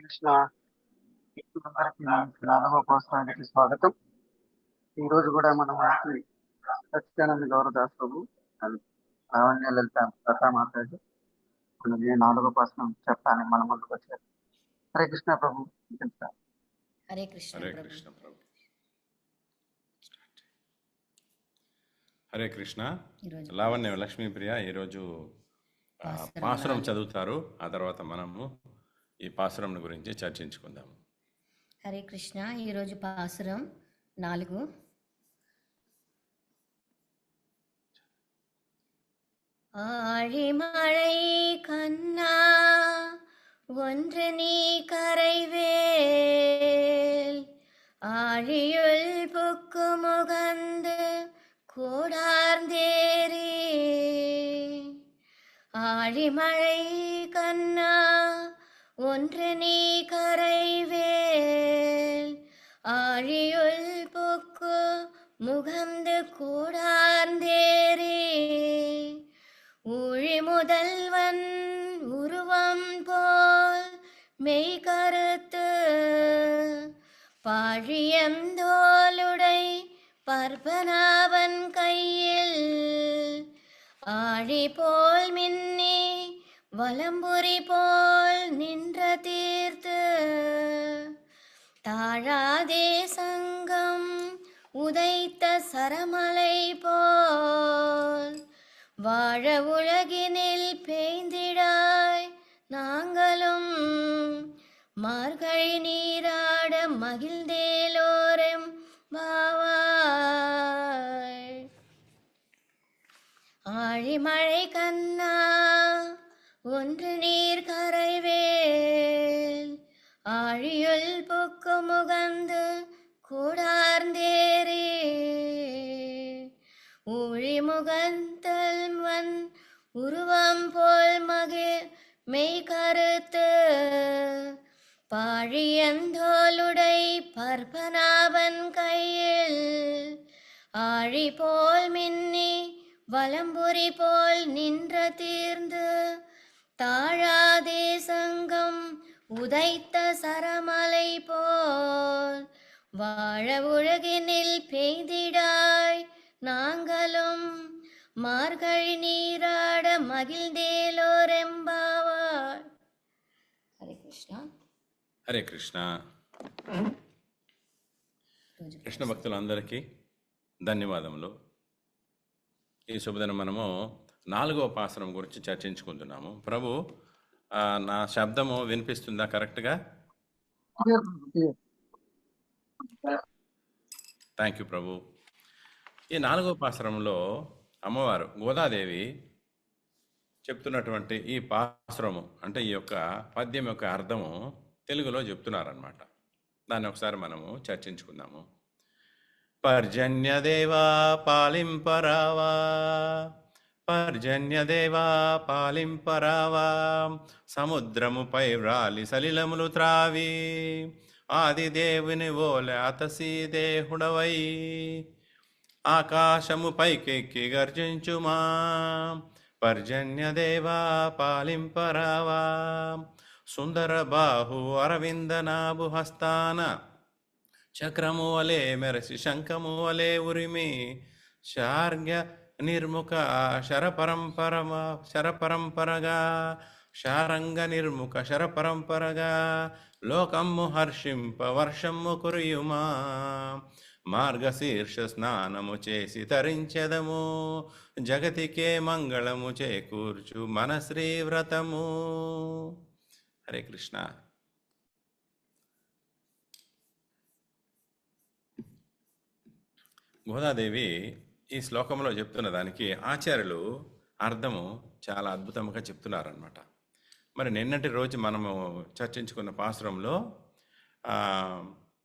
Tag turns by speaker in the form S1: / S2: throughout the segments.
S1: కృష్ణ అందరికీ నాలుగవ కోస్తానికి స్వాగతం. ఈ రోజు కూడా మన మనకి సత్యానంద గౌరవదాస్ ప్రభు అది లావణ్య లలిత లతా మాతాజీ మనకి నాలుగో కోసం చెప్పాలని మన ముందుకు వచ్చారు. హరే కృష్ణ ప్రభు.
S2: హరే కృష్ణ
S3: హరే
S2: ప్రభు.
S3: కృష్ణ ప్రభు. హరే కృష్ణ.
S2: ఈరోజు
S3: లావణ్య లక్ష్మీప్రియ ఈరోజు పాసురం చదువుతారు. ఆ తర్వాత మనము ఈ పాసురం గురించి చర్చించుకుందాము.
S2: హరే కృష్ణ. ఈరోజు పాసురం 4. ஆழிமழை கண்ணா ஒன்று நீ கரைவேல் ஆழியுள் புக்கு முகந்து கூடார்ந்தேரி ஆழிமழை கண்ணா ஒன்று நீ கரைவேல் ஆழியுள் புக்கு முகந்து கூடார்ந்தேரி ஊழி முதல்வன் உருவம் போல் மெய் கருத்து பாழியந்தோளுடை பற்பனாவன் கையில் ஆழி போல் மின்னி வலம்புரி போல் நின்ற தீர்த்து தாழாதே சங்கம் உதைத்த சரமலை போல் வாழ உலகினில் பேய்ந்திடாய் நாங்களும் மார்கழி நீராட மகிழ்ந்தேலோரெம் பாவாய். ஆழிமழை கண்ணா ஒன்று நீர் கரைவேல் ஆழியுள் புக்கு முகந்து கூடார்ந்தேரே ஊழி முகந்தல்வன் உருவம் போல் மெய் கருத்து பாழியந்தோளுடை பற்பனாவன் கையில் ஆழி போல் மின்னி வலம்புரி போல் நின்ற தீர்ந்து தாழாதே சங்கம் உதைத்த சரமலை போல் வாழ உலகினில் பெய்திடாய் நாங்களும் மார்கழி நீராட மகிழ்ந்தேலோரெம்பாவாய். హరే కృష్ణ.
S3: హరే కృష్ణ. కృష్ణ భక్తులందరికీ ధన్యవాదములు. ఈ శుభదినం మనము 4వ పాసురం గురించి చర్చించుకుంటున్నాము. ప్రభు, నా శబ్దము వినిపిస్తుందా కరెక్ట్గా? థ్యాంక్ యూ ప్రభు. ఈ 4వ పాసురంలో అమ్మవారు గోదాదేవి చెప్తున్నటువంటి ఈ పాసురము అంటే ఈ యొక్క పద్యం యొక్క అర్థము తెలుగులో చెప్తున్నారనమాట. దాన్ని ఒకసారి మనము చర్చించుకుందాము. పర్జన్యదేవా పాలింపరావా, పర్జన్యదేవా పాలింపరావా, సముద్రముపై వ్రాలి సలిలములు త్రావి ఆదిదేవుని ఓలె అతసీ దేహుడవై ఆకాశము పైకెక్కి గర్జించుమా. పర్జన్యదేవా పాలింపరావా, సుందర బాహు అరవిందనాభు హస్తాన చక్రము వలె మెరసి శంఖము వలె ఉరిమి శార్గ్య నిర్ముఖ శరపరంపరగా శారంగ నిర్ముఖ శరపరంపరగా లోకమ్ము హర్షింప వర్షమ్ము కురియుమా. మార్గశీర్ష స్నానము చేసి తరించెదము జగతికే మంగళము చేకూర్చు మన శ్రీవ్రతము. హరే కృష్ణ. గోదాదేవి ఈ శ్లోకంలో చెప్తున్న దానికి ఆచార్యులు అర్థము చాలా అద్భుతంగా చెప్తున్నారనమాట. మరి నిన్నటి రోజు మనము చర్చించుకున్న పాసురంలో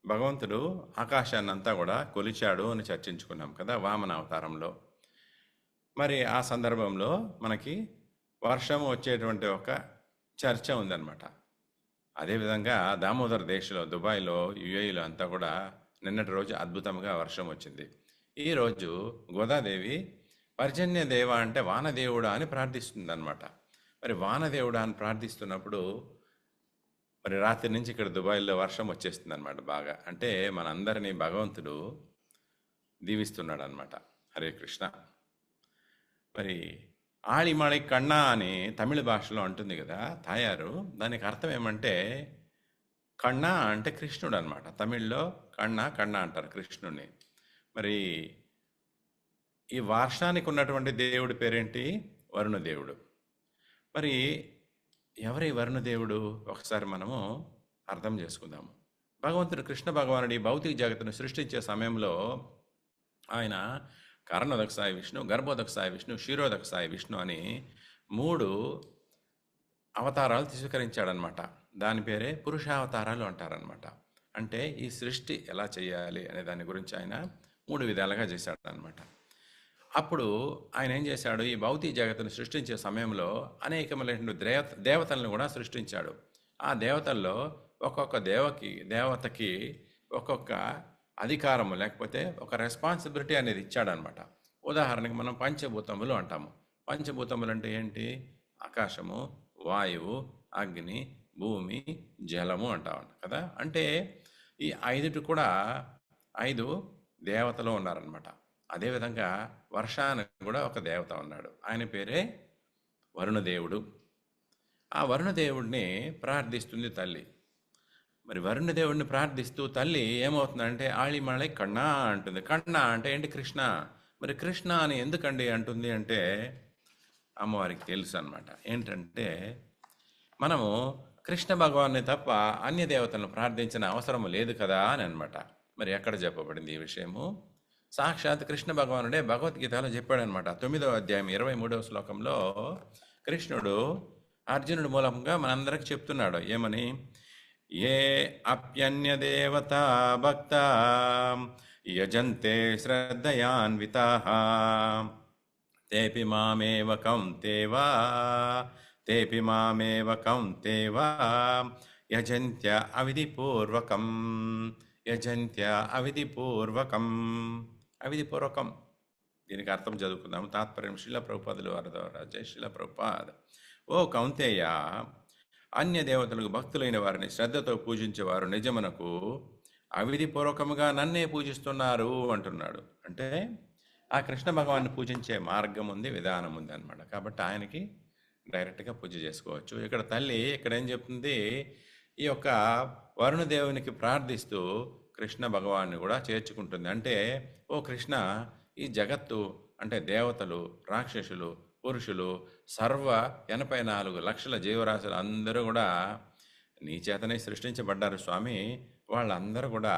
S3: భగవంతుడు ఆకాశాన్ని అంతా కూడా కొలిచాడు అని చర్చించుకున్నాం కదా వామన అవతారంలో. మరి ఆ సందర్భంలో మనకి వర్షము వచ్చేటువంటి ఒక చర్చ ఉందన్నమాట. అదేవిధంగా దామోదర్ దేశంలో దుబాయ్లో యుఏఈలో అంతా కూడా నిన్నటి రోజు అద్భుతంగా వర్షం వచ్చింది. ఈరోజు గోదాదేవి పర్జన్య దేవ అంటే వానదేవుడా అని ప్రార్థిస్తుంది అనమాట. మరి వానదేవుడా అని ప్రార్థిస్తున్నప్పుడు మరి రాత్రి నుంచి ఇక్కడ దుబాయ్లో వర్షం వచ్చేస్తుంది అనమాట బాగా. అంటే మనందరినీ భగవంతుడు దీవిస్తున్నాడు అనమాట. హరే కృష్ణ. మరి ఆళిమళై కన్నా అని తమిళ భాషలో అంటుంది కదా తాయారు. దానికి అర్థం ఏమంటే కన్నా అంటే కృష్ణుడు అనమాట. తమిళ్లో కన్నా అంటారు కృష్ణుడిని. మరి ఈ వర్షానికి ఉన్నటువంటి దేవుడి పేరేంటి? వరుణదేవుడు. మరి ఎవరి వరుణదేవుడు? ఒకసారి మనము అర్థం చేసుకుందాము. భగవంతుడు కృష్ణ భగవానుడు ఈ భౌతిక జగత్తును సృష్టించే సమయంలో ఆయన కర్ణోదక సాయి విష్ణు, గర్భోదక సాయి విష్ణు, క్షీరోదక సాయి విష్ణు అని 3 అవతారాలు స్వీకరించాడనమాట. దాని పేరే పురుషావతారాలు అంటారనమాట. అంటే ఈ సృష్టి ఎలా చేయాలి అనే దాని గురించి ఆయన 3 విధాలుగా చేశాడనమాట. అప్పుడు ఆయన ఏం చేశాడు? ఈ భౌతిక జగత్తును సృష్టించే సమయంలో అనేకమైనటువంటి దేవతలను కూడా సృష్టించాడు. ఆ దేవతల్లో ఒక్కొక్క దేవతకి ఒక్కొక్క అధికారము లేకపోతే ఒక రెస్పాన్సిబిలిటీ అనేది ఇచ్చాడనమాట. ఉదాహరణకి మనం పంచభూతములు అంటాము. పంచభూతములు అంటే ఏంటి? ఆకాశము, వాయువు, అగ్ని, భూమి, జలము అంటాం కదా. అంటే ఈ 5 కూడా 5 దేవతలు ఉన్నారనమాట. అదేవిధంగా వర్షానికి కూడా ఒక దేవత ఉన్నాడు. ఆయన పేరే వరుణదేవుడు. ఆ వరుణదేవుడిని ప్రార్థిస్తుంది తల్లి. మరి వరుణదేవుడిని ప్రార్థిస్తూ తల్లి ఏమవుతుందంటే ఆళిమళై కన్నా అంటుంది. కన్నా అంటే ఏంటి? కృష్ణ. మరి కృష్ణ అని ఎందుకండి అంటుంది అంటే అమ్మవారికి తెలుసు అనమాట. ఏంటంటే మనము కృష్ణ భగవాన్ని తప్ప అన్య దేవతలను ప్రార్థించిన అవసరం లేదు కదా అని అనమాట. మరి ఎక్కడ చెప్పబడింది ఈ విషయము? సాక్షాత్ కృష్ణ భగవానుడే భగవద్గీతలో చెప్పాడనమాట. 9వ అధ్యాయం 23వ శ్లోకంలో కృష్ణుడు అర్జునుడి మూలంగా మనందరికి చెప్తున్నాడు. ఏమని? ఏ అప్యన్య దేవతా భక్త యజంతే శ్రద్ధయాన్వితాః తేపి మామేవ కౌంతేవ యజంత్య అవిధిపూర్వకం. అవిధిపూర్వకం దీనికి అర్థం చదువుకుందాము. తాత్పర్యం శిల ప్రభుపాదులు వారి ద్వారా. జై శిల ప్రభుపాద. ఓ కౌంతేయ, అన్య దేవతలకు భక్తులైన వారిని శ్రద్ధతో పూజించేవారు నిజమునకు అవిధిపూర్వకముగా నన్నే పూజిస్తున్నారు అంటున్నాడు. అంటే ఆ కృష్ణ భగవాన్ని పూజించే మార్గం ఉంది, విధానం ఉంది అనమాట. కాబట్టి ఆయనకి డైరెక్ట్గా పూజ చేసుకోవచ్చు. ఇక్కడ తల్లి ఇక్కడ ఏం చెప్తుంది? ఈ యొక్క వరుణదేవునికి ప్రార్థిస్తూ కృష్ణ భగవాన్ని కూడా చేర్చుకుంటుంది. అంటే ఓ కృష్ణ, ఈ జగత్తు అంటే దేవతలు, రాక్షసులు, పురుషులు, సర్వ 84 లక్షల జీవరాశులు అందరూ కూడా నీ చేతనే సృష్టించబడ్డారు స్వామి. వాళ్ళందరూ కూడా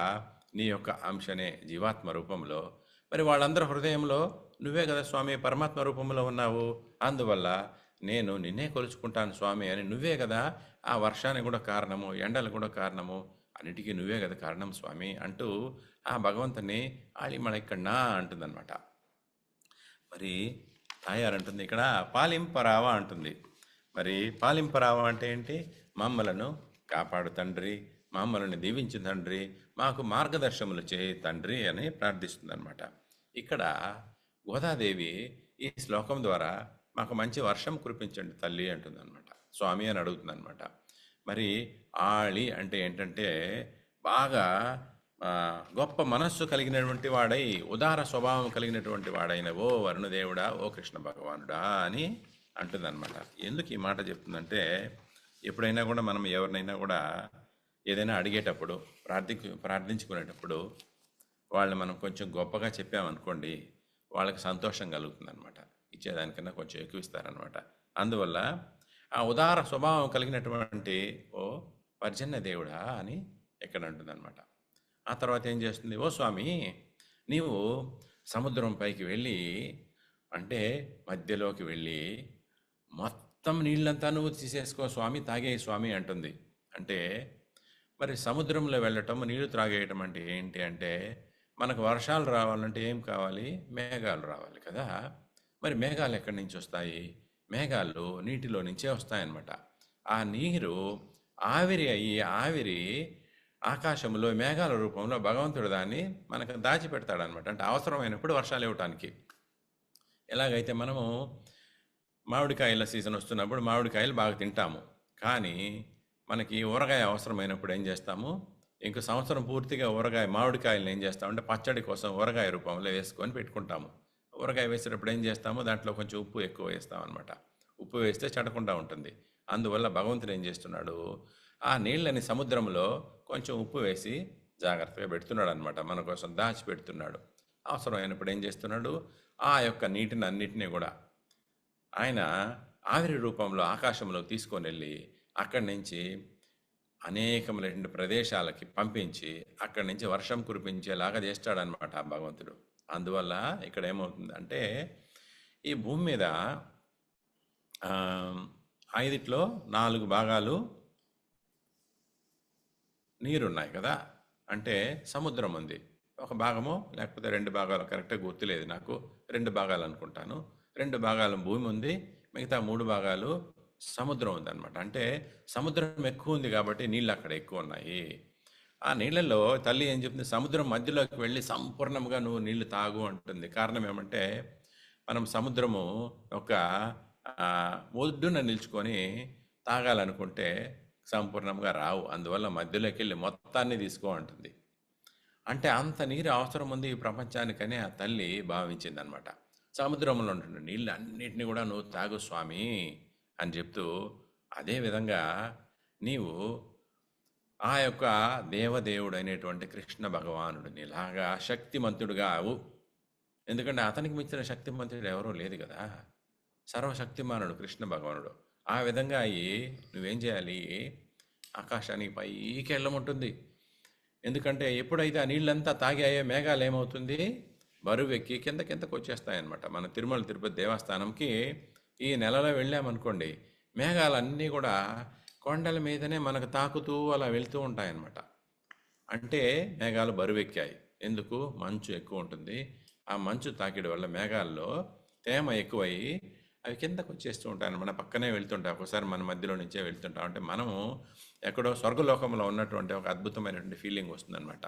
S3: నీ యొక్క అంశనే జీవాత్మ రూపంలో. మరి వాళ్ళందరూ హృదయంలో నువ్వే కదా స్వామి పరమాత్మ రూపంలో ఉన్నావు. అందువల్ల నేను నిన్నే కొలుచుకుంటాను స్వామి అని నువ్వే కదా ఆ వర్షానికి కూడా కారణము, ఎండలు కూడా కారణము, అన్నిటికీ నువ్వే కదా కారణం స్వామి అంటూ ఆ భగవంతుని ఆళిమళై కన్నా అంటుందన్నమాట. మరి తాయారంటుంది ఇక్కడ పాలింపరావా అంటుంది. మరి పాలింపరావా అంటే ఏంటి? మమ్మలను కాపాడు తండ్రి, మమ్మల్ని దీవించు తండ్రి, మాకు మార్గదర్శములు చేయి తండ్రి అని ప్రార్థిస్తుంది అనమాట. ఇక్కడ గోదాదేవి ఈ శ్లోకం ద్వారా మాకు మంచి వర్షం కురిపించండి తల్లి అంటుంది అనమాట. స్వామి అని అడుగుతుంది అనమాట. మరి ఆళి అంటే ఏంటంటే బాగా గొప్ప మనస్సు కలిగినటువంటి వాడై, ఉదార స్వభావం కలిగినటువంటి వాడైన ఓ వరుణదేవుడా, ఓ కృష్ణ భగవానుడా అని అంటుందన్నమాట. ఎందుకు ఈ మాట చెప్తుందంటే ఎప్పుడైనా కూడా మనం ఎవరినైనా కూడా ఏదైనా అడిగేటప్పుడు ప్రార్థించుకునేటప్పుడు వాళ్ళని మనం కొంచెం గొప్పగా చెప్పామనుకోండి, వాళ్ళకి సంతోషం కలుగుతుంది అనమాట. ఇచ్చేదానికన్నా కొంచెం ఎక్కువ ఇస్తారనమాట. అందువల్ల ఆ ఉదార స్వభావం కలిగినటువంటి ఓ పర్జన్య దేవుడా అని ఎక్కడ అంటుందన్నమాట. ఆ తర్వాత ఏం చేస్తుంది? ఓ స్వామి, నీవు సముద్రం పైకి వెళ్ళి అంటే మధ్యలోకి వెళ్ళి మొత్తం నీళ్ళంతా నువ్వు తీసేసుకో స్వామి, తాగే స్వామి అంటుంది. అంటే మరి సముద్రంలో వెళ్ళటం, నీళ్లు త్రాగేయటం అంటే ఏంటి అంటే మనకు వర్షాలు రావాలంటే ఏం కావాలి? మేఘాలు రావాలి కదా. మరి మేఘాలు ఎక్కడి నుంచి వస్తాయి? మేఘాలు నీటిలో నుంచే వస్తాయన్నమాట. ఆ నీరు ఆవిరి అయ్యి ఆవిరి ఆకాశంలో మేఘాల రూపంలో భగవంతుడు దాన్ని మనకు దాచిపెడతాడనమాట. అంటే అవసరమైనప్పుడు వర్షాలు ఇవ్వటానికి. ఎలాగైతే మనము మామిడికాయల సీజన్ వస్తున్నప్పుడు మామిడికాయలు బాగా తింటాము, కానీ మనకి ఊరగాయ అవసరమైనప్పుడు ఏం చేస్తాము, ఇంక సంవత్సరం పూర్తిగా ఊరగాయ మామిడికాయలను ఏం చేస్తామంటే పచ్చడి కోసం ఊరగాయ రూపంలో వేసుకొని పెట్టుకుంటాము. ఊరగాయ వేసేటప్పుడు ఏం చేస్తాము, దాంట్లో కొంచెం ఉప్పు ఎక్కువ వేస్తాం అనమాట. ఉప్పు వేస్తే చెడకుండా ఉంటుంది. అందువల్ల భగవంతుడు ఏం చేస్తున్నాడు, ఆ నీళ్ళని సముద్రంలో కొంచెం ఉప్పు వేసి జాగ్రత్తగా పెడుతున్నాడు అనమాట. మన కోసం దాచిపెడుతున్నాడు. అవసరమైనప్పుడు ఏం చేస్తున్నాడు, ఆ యొక్క నీటిని అన్నిటినీ కూడా ఆయన ఆవిరి రూపంలో ఆకాశంలోకి తీసుకొని వెళ్ళి అక్కడి నుంచి అనేకమైనటువంటి ప్రదేశాలకి పంపించి అక్కడి నుంచి వర్షం కురిపించేలాగా చేస్తాడనమాట ఆ భగవంతుడు. అందువల్ల ఇక్కడ ఏమవుతుందంటే ఈ భూమి మీద ఆ, 5లో 4 భాగాలు నీరున్నాయి కదా, అంటే సముద్రం ఉంది. ఒక భాగము లేకపోతే 2 భాగాలు, కరెక్ట్గా గుర్తులేదు నాకు, 2 భాగాలు అనుకుంటాను. 2 భాగాలు భూమి ఉంది, మిగతా 3 భాగాలు సముద్రం ఉందన్నమాట. అంటే సముద్రం ఎక్కువ ఉంది కాబట్టి నీళ్ళు అక్కడ ఎక్కువ ఉన్నాయి. ఆ నీళ్ళల్లో తల్లి ఏం చెప్తుంది, సముద్రం మధ్యలోకి వెళ్ళి సంపూర్ణంగా నువ్వు నీళ్లు తాగు అంటుంది. కారణం ఏమంటే మనం సముద్రము ఒక ఒడ్డున నిల్చుకొని తాగాలనుకుంటే సంపూర్ణంగా రావు. అందువల్ల మధ్యలోకి వెళ్ళి మొత్తాన్ని తీసుకో అంటుంది. అంటే అంత నీరు అవసరం ఉంది ఈ ప్రపంచానికని ఆ తల్లి భావించింది అనమాట. సముద్రంలో ఉంటున్న నీళ్ళు అన్నిటినీ కూడా నువ్వు తాగు స్వామి అని చెప్తూ, అదేవిధంగా నీవు ఆ యొక్క దేవదేవుడు అయినటువంటి కృష్ణ భగవానుడు నీలాగా శక్తిమంతుడుగా అవు. ఎందుకంటే అతనికి మించిన శక్తిమంతుడు ఎవరూ లేదు కదా, సర్వశక్తిమానుడు కృష్ణ భగవానుడు. ఆ విధంగా అయ్యి నువ్వేం చేయాలి, ఆకాశానికి పైకి వెళ్ళమంటుంది. ఎందుకంటే ఎప్పుడైతే ఆ నీళ్ళంతా తాగాయో మేఘాలు ఏమవుతుంది, బరువెక్కి కిందకి వచ్చేస్తాయన్నమాట. మన తిరుమల తిరుపతి దేవస్థానంకి ఈ నెలలో వెళ్ళామనుకోండి, మేఘాలన్నీ కూడా కొండల మీదనే మనకు తాకుతూ అలా వెళ్తూ ఉంటాయన్నమాట. అంటే మేఘాలు బరువెక్కాయి. ఎందుకు, మంచు ఎక్కువ ఉంటుంది. ఆ మంచు తాకిడి వల్ల మేఘాల్లో తేమ ఎక్కువయ్యి అవి కిందకు వచ్చేస్తూ ఉంటాయి. మన పక్కనే వెళ్తుంటాయి, ఒకసారి మన మధ్యలో నుంచే వెళ్తుంటాం. అంటే మనము ఎక్కడో స్వర్గలోకంలో ఉన్నటువంటి ఒక అద్భుతమైనటువంటి ఫీలింగ్ వస్తుందన్నమాట.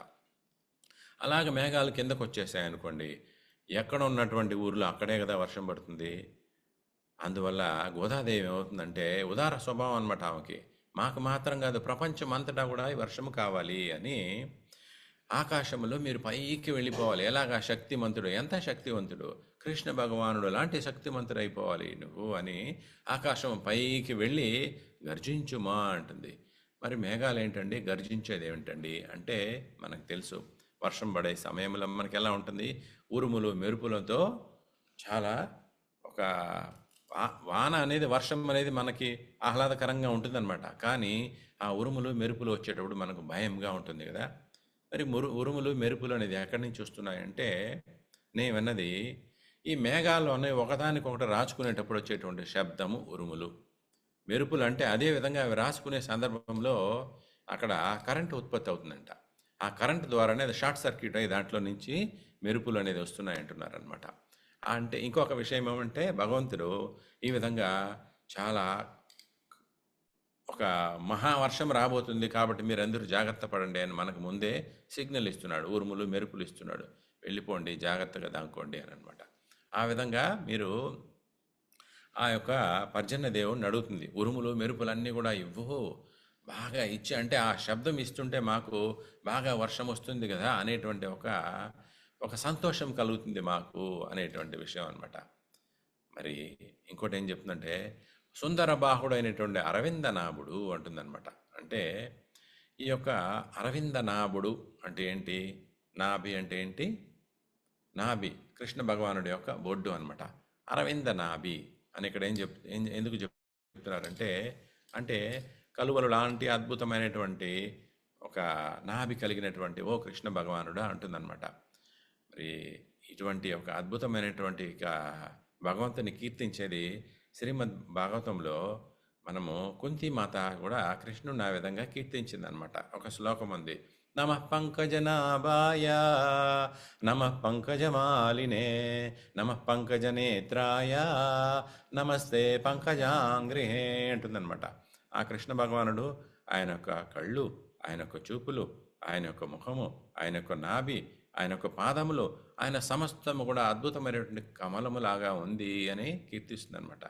S3: అలాగే మేఘాలు కిందకు వచ్చేసాయి అనుకోండి, ఎక్కడ ఉన్నటువంటి ఊర్లో అక్కడే కదా వర్షం పడుతుంది. అందువల్ల గోదాదేవి ఏమవుతుందంటే ఉదార స్వభావం అనమాట ఆమెకి. మాకు మాత్రం కాదు, ప్రపంచం అంతటా కూడా ఈ వర్షము కావాలి అని ఆకాశంలో మీరు పైకి వెళ్ళిపోవాలి. ఎలాగా, శక్తిమంతుడు, ఎంత శక్తివంతుడు, కృష్ణ భగవానుడు లాంటి శక్తిమంతుడు అయిపోవాలి నువ్వు అని ఆకాశం పైకి వెళ్ళి గర్జించుమా అంటుంది. మరి మేఘాలు ఏంటండి, గర్జించేది ఏమిటండి అంటే మనకు తెలుసు, వర్షం పడే సమయంలో మనకి ఎలా ఉంటుంది, ఉరుములు మెరుపులతో చాలా ఒక వాన అనేది, వర్షం అనేది మనకి ఆహ్లాదకరంగా ఉంటుందన్నమాట. కానీ ఆ ఉరుములు మెరుపులు వచ్చేటప్పుడు మనకు భయంగా ఉంటుంది కదా. మరి ఉరుములు మెరుపులు అనేది ఎక్కడి నుంచి వస్తున్నాయంటే, నేను విన్నది ఈ మేఘాలు అనేవి ఒకదానికొకటి రాచుకునేటప్పుడు వచ్చేటువంటి శబ్దము ఉరుములు. మెరుపులు అంటే అదే విధంగా అవి రాసుకునే సందర్భంలో అక్కడ కరెంటు ఉత్పత్తి అవుతుందంట. ఆ కరెంటు ద్వారానే అది షార్ట్ సర్క్యూట్ అయ్యి దాంట్లో నుంచి మెరుపులు అనేది వస్తున్నాయి అంటున్నారనమాట. అంటే ఇంకొక విషయం ఏమంటే, భగవంతుడు ఈ విధంగా చాలా ఒక మహావర్షం రాబోతుంది కాబట్టి మీరందరూ జాగ్రత్త పడండి అని మనకు ముందే సిగ్నల్ ఇస్తున్నాడు, ఉరుములు మెరుపులు ఇస్తున్నాడు, వెళ్ళిపోండి జాగ్రత్తగా దాక్కోండి అని అనమాట. ఆ విధంగా మీరు ఆ యొక్క పర్జన్య దేవుడిని అడుగుతుంది, ఉరుములు మెరుపులన్నీ కూడా ఇవ్వు, బాగా ఇచ్చి, అంటే ఆ శబ్దం ఇస్తుంటే మాకు బాగా వర్షం వస్తుంది కదా అనేటువంటి ఒక సంతోషం కలుగుతుంది మాకు అనేటువంటి విషయం అనమాట. మరి ఇంకోటి ఏం చెప్తుందంటే, సుందర బాహుడు అయినటువంటి అరవిందనాభుడు అంటుందన్నమాట. అంటే ఈ యొక్క అరవిందనాభుడు అంటే ఏంటి, నాభి అంటే ఏంటి, నాభి కృష్ణ భగవానుడి యొక్క బొడ్డు అనమాట. అరవింద నాభి అని ఇక్కడ ఎందుకు చెప్తున్నారంటే, అంటే కలువలు లాంటి అద్భుతమైనటువంటి ఒక నాభి కలిగినటువంటి ఓ కృష్ణ భగవానుడా అంటుందన్నమాట. మరి ఇటువంటి ఒక అద్భుతమైనటువంటి భగవంతుని కీర్తించేది శ్రీమద్ భాగవతంలో మనము కుంతిమాత కూడా కృష్ణుని ఆ విధంగా కీర్తించిందనమాట. ఒక శ్లోకం ఉంది, నమః పంకజనాభాయ నమః పంకజమాలినే నమః పంకజనేత్రాయ నమస్తే పంకజాంగ్రిహే అంటుందన్నమాట. ఆ కృష్ణ భగవానుడు, ఆయన యొక్క కళ్ళు, ఆయన యొక్క చూపులు, ఆయన యొక్క ముఖము, ఆయన యొక్క నాభి, ఆయన యొక్క పాదములు, ఆయన సమస్తము కూడా అద్భుతమైనటువంటి కమలములాగా ఉంది అని కీర్తిస్తుంది అనమాట.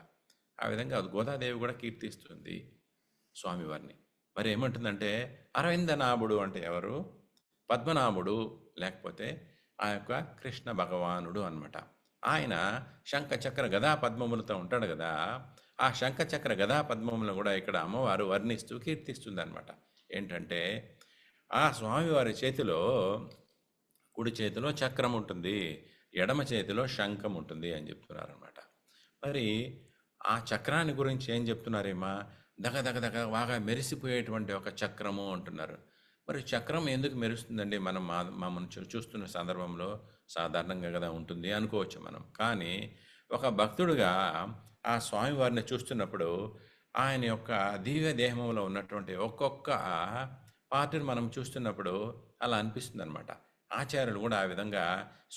S3: ఆ విధంగా గోదాదేవి కూడా కీర్తిస్తుంది స్వామివారిని. మరి ఏమంటుందంటే అరవిందనాభుడు అంటే ఎవరు? పద్మనాభుడు, లేకపోతే ఆ యొక్క కృష్ణ భగవానుడు అన్నమాట. ఆయన శంఖ చక్ర గదా పద్మములతో ఉంటాడు కదా, ఆ శంఖ చక్ర గదా పద్మములను కూడా ఇక్కడ అమ్మవారు వర్ణిస్తూ కీర్తిస్తుంది అనమాట. ఏంటంటే ఆ స్వామివారి చేతిలో, కుడి చేతిలో చక్రం ఉంటుంది, ఎడమ చేతిలో శంఖం ఉంటుంది అని చెప్తున్నారనమాట. మరి ఆ చక్రాన్ని గురించి ఏం చెప్తున్నారేమా? దగ దగ దగ బాగా మెరిసిపోయేటువంటి ఒక చక్రము అంటున్నారు. మరి చక్రం ఎందుకు మెరుస్తుందండి? మనం మనం చూస్తున్న సందర్భంలో సాధారణంగా కదా ఉంటుంది అనుకోవచ్చు మనం. కానీ ఒక భక్తుడుగా ఆ స్వామివారిని చూస్తున్నప్పుడు ఆయన యొక్క దివ్య దేహంలో ఉన్నటువంటి ఒక్కొక్క పార్టీని మనం చూస్తున్నప్పుడు అలా అనిపిస్తుంది అనమాట. ఆచార్యులు కూడా ఆ విధంగా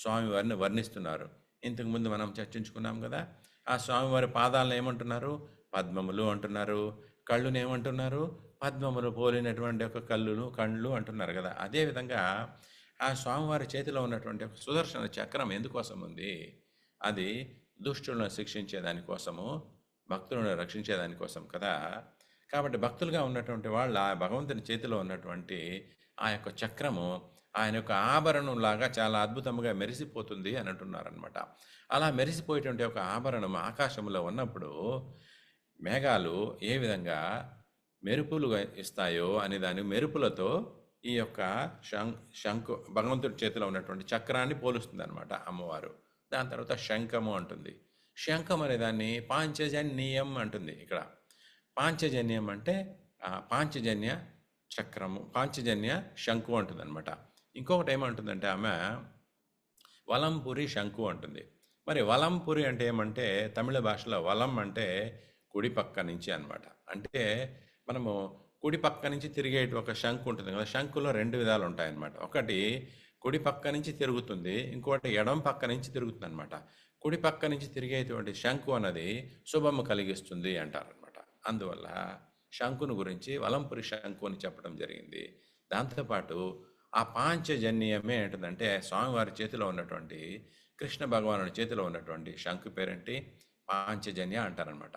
S3: స్వామివారిని వర్ణిస్తున్నారు. ఇంతకుముందు మనం చర్చించుకున్నాం కదా, ఆ స్వామివారి పాదాలను ఏమంటున్నారు? పద్మములు అంటున్నారు. కళ్ళును ఏమంటున్నారు? పద్మములు పోలినటువంటి ఒక కళ్ళు అంటున్నారు కదా. అదేవిధంగా ఆ స్వామివారి చేతిలో ఉన్నటువంటి ఒక సుదర్శన చక్రం ఎందుకోసం ఉంది? అది దుష్టులను శిక్షించేదానికోసము, భక్తులను రక్షించేదానికోసం కదా. కాబట్టి భక్తులుగా ఉన్నటువంటి వాళ్ళు ఆ భగవంతుని చేతిలో ఉన్నటువంటి ఆ యొక్క చక్రము ఆయన యొక్క ఆభరణం లాగా చాలా అద్భుతంగా మెరిసిపోతుంది అని అంటున్నారనమాట. అలా మెరిసిపోయేటువంటి ఒక ఆభరణం ఆకాశంలో ఉన్నప్పుడు మేఘాలు ఏ విధంగా మెరుపులు ఇస్తాయో అనే దాని మెరుపులతో ఈ యొక్క శంకు భగవంతుడి చేతిలో ఉన్నటువంటి చక్రాన్ని పోలుస్తుంది అనమాట అమ్మవారు. దాని తర్వాత శంఖము అంటుంది. శంఖం అనే దాన్ని పాంచజన్యం అంటుంది. ఇక్కడ పాంచజన్యం అంటే పాంచజన్య చక్రము, పాంచజన్య శంకు అంటుంది అనమాట. ఇంకొకటి ఏమంటుందంటే ఆమె వలంపురి శంకు అంటుంది. మరి వలంపురి అంటే ఏమంటే తమిళ భాషలో వలం అంటే కుడి పక్క నుంచి అనమాట. అంటే మనము కుడి పక్క నుంచి తిరిగేటి ఒక శంకు ఉంటుంది కదా, శంకులో రెండు విధాలు ఉంటాయన్నమాట. ఒకటి కుడి పక్క నుంచి తిరుగుతుంది, ఇంకోటి ఎడమ పక్క నుంచి తిరుగుతుంది అనమాట. కుడి పక్క నుంచి తిరిగేటువంటి శంకు అన్నది శుభము కలిగిస్తుంది అంటారనమాట. అందువల్ల శంకును గురించి వలంపురి శంకు అని చెప్పడం జరిగింది. దాంతోపాటు ఆ పాంచజన్యమే ఏంటంటే స్వామివారి చేతిలో ఉన్నటువంటి, కృష్ణ భగవానుడి చేతిలో ఉన్నటువంటి శంకు పేరేంటి? పాంచజన్య అంటారనమాట.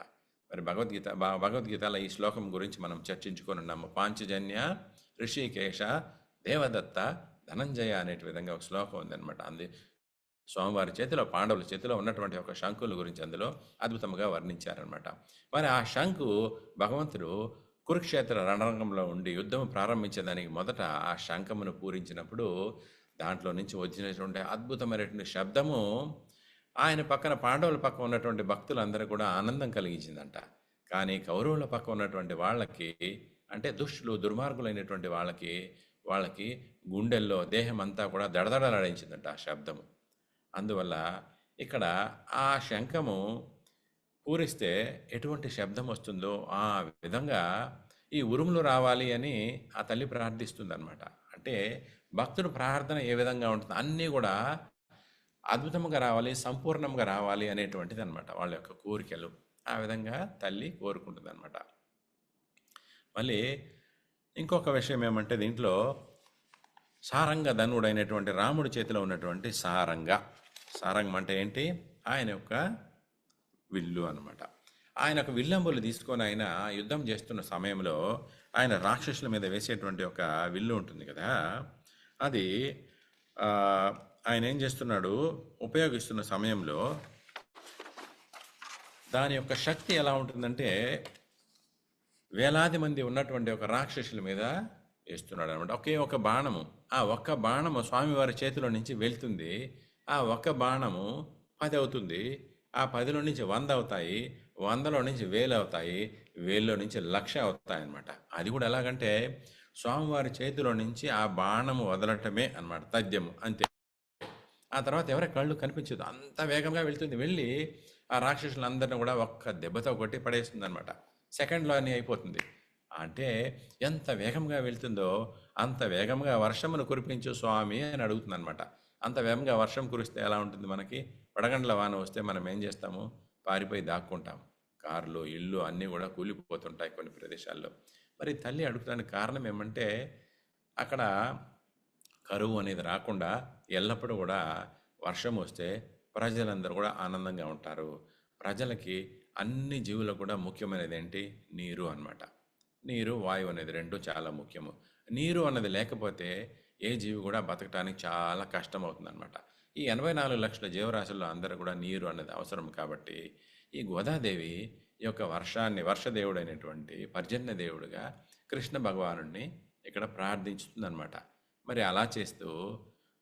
S3: మరి భగవద్గీతలో ఈ శ్లోకం గురించి మనం చర్చించుకొని ఉన్నాము. పాంచజన్య ఋషికేశ దేవదత్త ధనంజయ అనే విధంగా ఒక శ్లోకం ఉందన్నమాట. స్వామివారి చేతిలో, పాండవుల చేతిలో ఉన్నటువంటి ఒక శంకుల గురించి అందులో అద్భుతంగా వర్ణించారనమాట. మరి ఆ శంకు భగవంతుడు కురుక్షేత్ర రణరంగంలో ఉండి యుద్ధం ప్రారంభించేదానికి మొదట ఆ శంఖమును పూరించినప్పుడు దాంట్లో నుంచి వచ్చినటువంటి అద్భుతమైనటువంటి శబ్దము ఆయన పక్కన, పాండవుల పక్క ఉన్నటువంటి భక్తులందరూ కూడా ఆనందం కలిగించిందంట. కానీ కౌరవుల పక్క ఉన్నటువంటి వాళ్ళకి, అంటే దుష్టులు దుర్మార్గులైనటువంటి వాళ్ళకి గుండెల్లో దేహం అంతా కూడా దడదడలాడించిందంట ఆ శబ్దము. అందువల్ల ఇక్కడ ఆ శంఖము పూరిస్తే ఎటువంటి శబ్దం వస్తుందో ఆ విధంగా ఈ ఉరుములు రావాలి అని ఆ తల్లి ప్రార్థిస్తుంది అనమాట. అంటే భక్తుడు ప్రార్థన ఏ విధంగా ఉంటుంది, అన్నీ కూడా అద్భుతంగా రావాలి, సంపూర్ణంగా రావాలి అనేటువంటిది అనమాట వాళ్ళ యొక్క కోరికలు. ఆ విధంగా తల్లి కోరుకుంటుంది అనమాట. మళ్ళీ ఇంకొక విషయం ఏమంటే దీంట్లో సారంగ ధనుడైనటువంటి రాముడి చేతిలో ఉన్నటువంటి సారంగం అంటే ఏంటి? ఆయన యొక్క విల్లు అనమాట. ఆయన ఒక విల్లంబులు తీసుకొని ఆయన యుద్ధం చేస్తున్న సమయంలో ఆయన రాక్షసుల మీద వేసేటువంటి ఒక విల్లు ఉంటుంది కదా, అది ఆయన ఏం చేస్తున్నాడు, ఉపయోగిస్తున్న సమయంలో దాని యొక్క శక్తి ఎలా ఉంటుందంటే వేలాది మంది ఉన్నటువంటి ఒక రాక్షసుల మీద వేస్తున్నాడు అనమాట. ఒకే ఒక బాణము, ఆ ఒక్క బాణము స్వామివారి చేతిలో నుంచి వెళ్తుంది. ఆ ఒక్క బాణము 10 అవుతుంది, ఆ 10లో నుంచి 100 అవుతాయి, 100లో నుంచి 1000 అవుతాయి, 1000లో నుంచి 1,00,000 అవుతాయి అనమాట. అది కూడా ఎలాగంటే స్వామివారి చేతిలో నుంచి ఆ బాణము వదలటమే అనమాట, తథ్యము అంతే. ఆ తర్వాత ఎవరి కళ్ళు కనిపించదు, అంత వేగంగా వెళ్తుంది. వెళ్ళి ఆ రాక్షసులందరినీ కూడా ఒక్క దెబ్బతో కొట్టి పడేస్తుంది అనమాట. సెకండ్లో అన్నీ అయిపోతుంది. అంటే ఎంత వేగంగా వెళ్తుందో అంత వేగంగా వర్షమును కురిపించు స్వామి అని అడుగుతుంది అనమాట. అంత వేగంగా వర్షం కురిస్తే ఎలా ఉంటుంది? మనకి వడగండ్ల వాన వస్తే మనం ఏం చేస్తాము? పారిపోయి దాక్కుంటాం. కార్లు, ఇళ్ళు అన్నీ కూడా కూలిపోతుంటాయి కొన్ని ప్రదేశాల్లో. మరి తల్లి అడుగుతానికి కారణం ఏమంటే అక్కడ కరువు అనేది రాకుండా ఎల్లప్పుడూ కూడా వర్షం వస్తే ప్రజలందరూ కూడా ఆనందంగా ఉంటారు. ప్రజలకి, అన్ని జీవులకు కూడా ముఖ్యమైనది ఏంటి? నీరు అన్నమాట. నీరు, వాయువు అనేది రెండు చాలా ముఖ్యము. నీరు అన్నది లేకపోతే ఏ జీవి కూడా బతకడానికి చాలా కష్టం అవుతుందన్నమాట. ఈ 84 లక్షల జీవరాశుల్లో అందరూ కూడా నీరు అన్నది అవసరం కాబట్టి ఈ గోదాదేవి ఈ యొక్క వర్షదేవుడైనటువంటి పర్జన్య దేవుడుగా కృష్ణ భగవానుడిని ఇక్కడ ప్రార్థించుతుందన్నమాట. మరి అలా చేస్తూ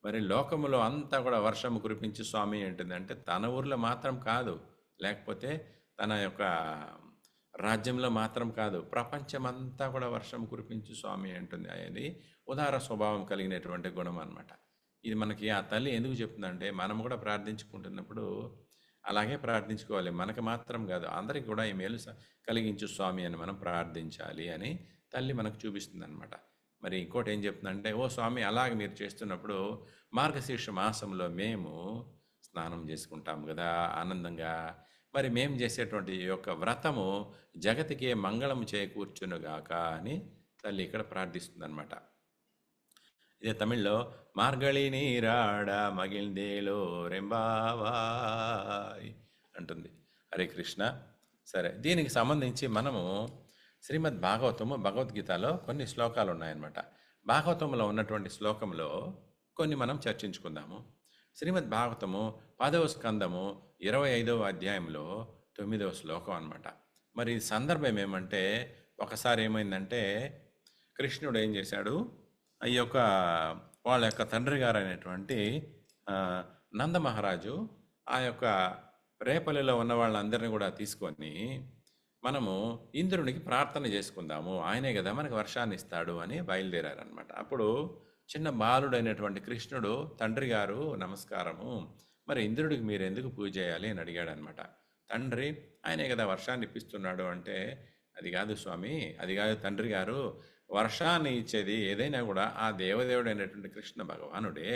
S3: మరి లోకములో అంతా కూడా వర్షము కురిపించి స్వామి ఏంటిదంటే తన ఊర్లో మాత్రం కాదు, లేకపోతే తన యొక్క రాజ్యంలో మాత్రం కాదు, ప్రపంచమంతా కూడా వర్షం కురిపించు స్వామి అంటుంది. అది ఉదార స్వభావం కలిగినటువంటి గుణం అన్నమాట. ఇది మనకి ఆ తల్లి ఎందుకు చెప్తుందంటే మనం కూడా ప్రార్థించుకుంటున్నప్పుడు అలాగే ప్రార్థించుకోవాలి. మనకు మాత్రం కాదు, అందరికి కూడా ఈ మేలు కలిగించు స్వామి అని మనం ప్రార్థించాలి అని తల్లి మనకు చూపిస్తుంది అనమాట. మరి ఇంకోటి ఏం చెప్తుందంటే, ఓ స్వామి అలాగే మీరు చేస్తున్నప్పుడు మార్గశీర్ష మాసంలో మేము స్నానం చేసుకుంటాం కదా ఆనందంగా, మరి మేము చేసేటువంటి ఈ యొక్క వ్రతము జగతికే మంగళం చేకూర్చునుగాక అని తల్లి ఇక్కడ ప్రార్థిస్తుందన్నమాట. ఇదే తమిళ్లో మార్గళి నీరాడ మగిల్దేలో రెంబావాయ్ అంటుంది. హరే కృష్ణ. సరే, దీనికి సంబంధించి మనము శ్రీమద్ భాగవతము భగవద్గీతలో కొన్ని శ్లోకాలు ఉన్నాయన్నమాట. భాగవతంలో ఉన్నటువంటి శ్లోకంలో కొన్ని మనం చర్చించుకుందాము. శ్రీమద్ భాగవతము 10వ స్కందము 25వ అధ్యాయంలో 9వ శ్లోకం అన్నమాట. మరి సందర్భం ఏమంటే, ఒకసారి ఏమైందంటే కృష్ణుడు ఏం చేశాడు, ఈ యొక్క వాళ్ళ యొక్క తండ్రి గారు అయినటువంటి నందమహారాజు ఆ యొక్క రేపల్లిలో ఉన్న వాళ్ళందరినీ కూడా తీసుకొని మనము ఇంద్రునికి ప్రార్థన చేసుకుందాము, ఆయనే కదా మనకు వర్షాన్ని ఇస్తాడు అని బయలుదేరారనమాట. అప్పుడు చిన్న బాలుడైనటువంటి కృష్ణుడు, తండ్రి గారు నమస్కారము, మరి ఇంద్రుడికి మీరు ఎందుకు పూజ చేయాలి అని అడిగాడు అనమాట. తండ్రి ఆయనే కదా వర్షాన్ని ఇప్పిస్తున్నాడు అంటే, అది కాదు స్వామి, అది కాదు తండ్రి గారు, వర్షాన్ని ఇచ్చేది ఏదైనా కూడా ఆ దేవదేవుడు అయినటువంటి కృష్ణ భగవానుడే.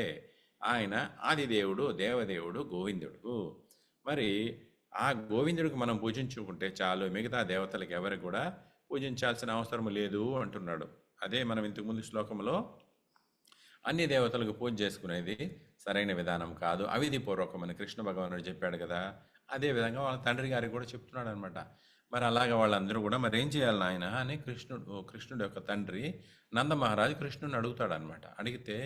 S3: ఆయన ఆదిదేవుడు, దేవదేవుడు, గోవిందుడు. మరి ఆ గోవిందుడికి మనం పూజించుకుంటే చాలు, మిగతా దేవతలకు ఎవరికి కూడా పూజించాల్సిన అవసరం లేదు అంటున్నాడు. అదే మనం ఇంతకుముందు శ్లోకంలో అన్ని దేవతలకు పూజ చేసుకునేది సరైన విధానం కాదు, అవిధిపూర్వకమని కృష్ణ భగవానుడు చెప్పాడు కదా. అదేవిధంగా వాళ్ళ తండ్రి గారికి కూడా చెప్తున్నాడు అనమాట. మరి అలాగే వాళ్ళందరూ కూడా మరి ఏం చేయాలి నాయన అని కృష్ణుడు యొక్క తండ్రి నందమహారాజు కృష్ణుడిని అడుగుతాడు అనమాట. అడిగితే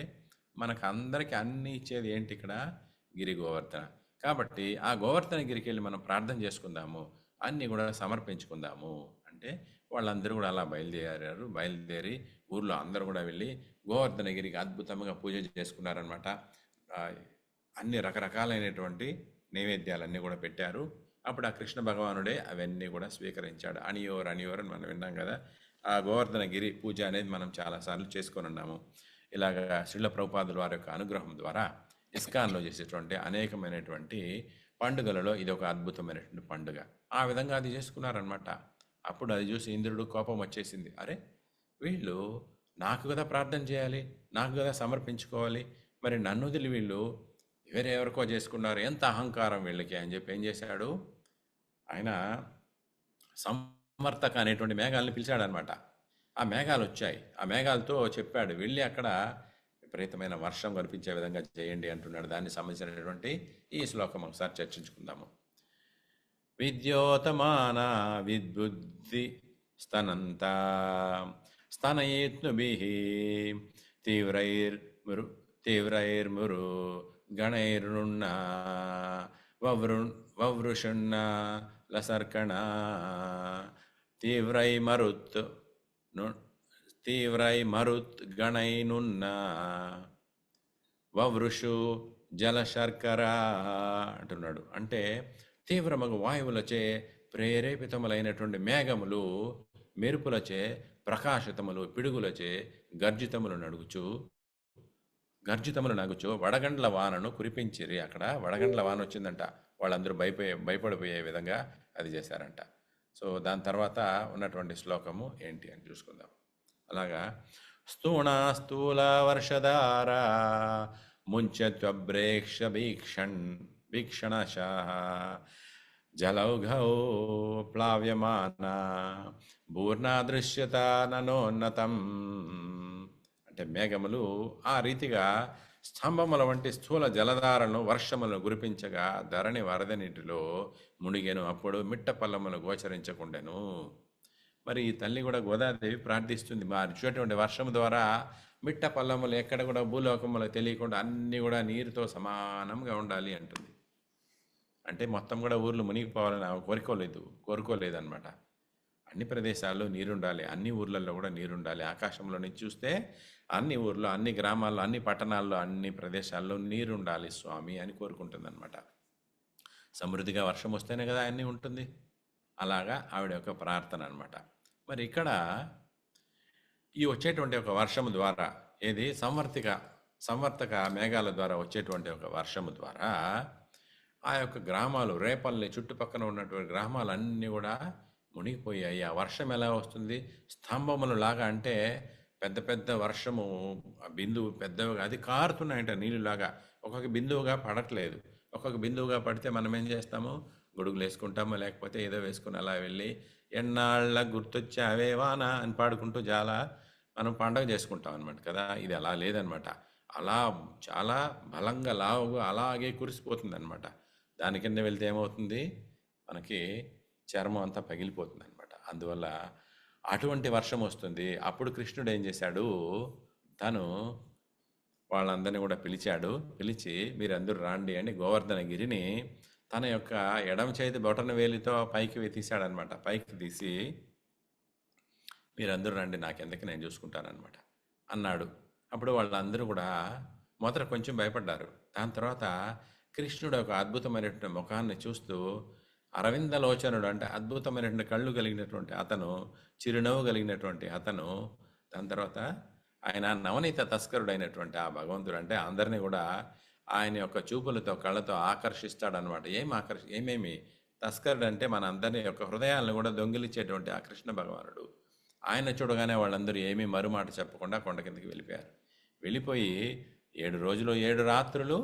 S3: మనకు అందరికీ అన్ని ఇచ్చేది ఏంటి ఇక్కడ? గిరి గోవర్ధన. కాబట్టి ఆ గోవర్ధన గిరికి వెళ్ళి మనం ప్రార్థన చేసుకుందాము, అన్నీ కూడా సమర్పించుకుందాము అంటే వాళ్ళందరూ కూడా అలా బయలుదేరి ఊర్లో అందరూ కూడా వెళ్ళి గోవర్ధనగిరికి అద్భుతంగా పూజ చేసుకున్నారనమాట. అన్ని రకరకాలైనటువంటి నైవేద్యాలన్నీ కూడా పెట్టారు. అప్పుడు ఆ కృష్ణ భగవానుడే అవన్నీ కూడా స్వీకరించాడు. అనియోర్ అని మనం విన్నాం కదా. ఆ గోవర్ధనగిరి పూజ అనేది మనం చాలాసార్లు చేసుకొని ఉన్నాము. ఇలాగా శ్రీల ప్రభుపాదుల వారి యొక్క అనుగ్రహం ద్వారా ఇస్కాన్లో చేసేటువంటి అనేకమైనటువంటి పండుగలలో ఇది ఒక అద్భుతమైనటువంటి పండుగ. ఆ విధంగా అది చేసుకున్నారనమాట. అప్పుడు అది చూసి ఇంద్రుడు కోపం వచ్చేసింది. అరే, వీళ్ళు నాకు కదా ప్రార్థన చేయాలి, నాకు కదా సమర్పించుకోవాలి, మరి నన్ను వదిలి వీళ్ళు వేరెవరికో చేసుకున్నారు, ఎంత అహంకారం వీళ్ళకి అని చెప్పి ఏం చేశాడు, ఆయన సమర్థక అనేటువంటి మేఘాలను పిలిచాడనమాట. ఆ మేఘాలు వచ్చాయి. ఆ మేఘాలతో చెప్పాడు, వెళ్ళి అక్కడ విపరీతమైన వర్షం కురిపించే విధంగా చేయండి అంటున్నాడు. దానికి సంబంధించినటువంటి ఈ శ్లోకం ఒకసారి చర్చించుకుందాము. విద్యోతమాన విద్బుద్ధి స్తనంతా స్తనయేత్నుభిః తీవ్రైర్మురు గణైర్నున్నా వవృషున్నా లసర్కణ తీవ్రైమరుత్ గణైనున్నా వవృషు జలశర్కర అంటున్నాడు. అంటే తీవ్రమగు వాయువులచే ప్రేరేపితములైనటువంటి మేఘములు, మెరుపులచే ప్రకాశితములు, పిడుగులచే గర్జితములు నగుచు వడగండ్ల వానను కురిపించిరి. అక్కడ వడగండ్ల వాన వచ్చిందంట. వాళ్ళందరూ భయపడిపోయే విధంగా అది చేశారంట. సో దాని తర్వాత ఉన్నటువంటి శ్లోకము ఏంటి అని చూసుకుందాం. అలాగా స్థూల వర్షధార ముంచత్వబ్రేక్ష భీక్షణశః జలౌఘౌ ప్లావ్యమాన భూర్ణాదృశ్యత ననోన్నతం. అంటే మేఘములు ఆ రీతిగా స్తంభముల వంటి స్థూల జలధారలను వర్షములను కురిపించగా ధరణి వరద నీటిలో మునిగెను. అప్పుడు మిట్ట పల్లములు గోచరించకుండెను. మరి ఈ తల్లి కూడా గోదాదేవి ప్రార్థిస్తుంది. మరి వచ్చేటువంటి వర్షం ద్వారా మిట్ట పల్లములు ఎక్కడ కూడా భూలోకములు తెలియకుండా అన్నీ కూడా నీరుతో సమానంగా ఉండాలి అంటుంది. అంటే మొత్తం కూడా ఊర్లు మునిగిపోవాలని ఆమె కోరుకోలేదన్నమాట. అన్ని ప్రదేశాల్లో నీరుండాలి, అన్ని ఊర్లలో కూడా నీరుండాలి. ఆకాశంలో నుంచి చూస్తే అన్ని ఊర్లో, అన్ని గ్రామాల్లో, అన్ని పట్టణాల్లో, అన్ని ప్రదేశాల్లో నీరుండాలి స్వామి అని కోరుకుంటుంది అనమాట. సమృద్ధిగా వర్షం వస్తేనే కదా అన్నీ ఉంటుంది. అలాగా ఆవిడ యొక్క ప్రార్థన అనమాట. మరి ఇక్కడ ఈ వచ్చేటువంటి ఒక వర్షము ద్వారా, ఏది సంవర్తక మేఘాల ద్వారా వచ్చేటువంటి ఒక వర్షము ద్వారా ఆ యొక్క గ్రామాలు, రేపల్లి చుట్టుపక్కల ఉన్నటువంటి గ్రామాలన్నీ కూడా మునిగిపోయాయి. ఆ వర్షం ఎలా వస్తుంది? స్తంభములు లాగా, అంటే పెద్ద పెద్ద వర్షము బిందువు పెద్దవిగా అది కారుతున్నాయంట నీళ్ళులాగా. ఒక్కొక్క బిందువుగా పడట్లేదు. ఒక్కొక్క బిందువుగా పడితే మనం ఏం చేస్తాము? గొడుగులు వేసుకుంటాము, లేకపోతే ఏదో వేసుకుని అలా వెళ్ళి ఎన్నాళ్ళ గుర్తొచ్చావే వాన అని పాడుకుంటూ మనం పండగ చేసుకుంటాం అనమాట కదా. ఇది అలా లేదనమాట. అలా చాలా బలంగా లావుగా అలాగే కురిసిపోతుంది అనమాట. దాని కింద వెళ్తే ఏమవుతుంది? మనకి చర్మం అంతా పగిలిపోతుంది అనమాట. అందువల్ల అటువంటి వర్షం వస్తుంది. అప్పుడు కృష్ణుడు ఏం చేశాడు? తను వాళ్ళందరినీ కూడా పిలిచి మీరందరూ రాండి అని గోవర్ధనగిరిని తన యొక్క ఎడమ చేతి బొటన వేలితో పైకి తీశాడనమాట. పైకి తీసి మీరందరూ రండి, నాకెందుకు, నేను చూసుకుంటానమాట అన్నాడు. అప్పుడు వాళ్ళందరూ కూడా మొదట కొంచెం భయపడ్డారు. దాని తర్వాత కృష్ణుడు ఒక అద్భుతమైనటువంటి ముఖాన్ని చూస్తూ, అరవిందలోచనుడు అంటే అద్భుతమైనటువంటి కళ్ళు కలిగినటువంటి అతను, చిరునవ్వు కలిగినటువంటి అతను, దాని తర్వాత ఆయన నవనీత తస్కరుడైనటువంటి ఆ భగవంతుడు, అంటే అందరినీ కూడా ఆయన యొక్క చూపులతో కళ్ళతో ఆకర్షిస్తాడనమాట. ఏమేమి తస్కరుడు అంటే మన అందరినీ యొక్క హృదయాలను కూడా దొంగిలించేటువంటి ఆ కృష్ణ భగవానుడు. ఆయన చూడగానే వాళ్ళందరూ ఏమీ మరుమాట చెప్పకుండా కొండ కిందకి వెళ్ళిపోయి 7 రోజులు 7 రాత్రులు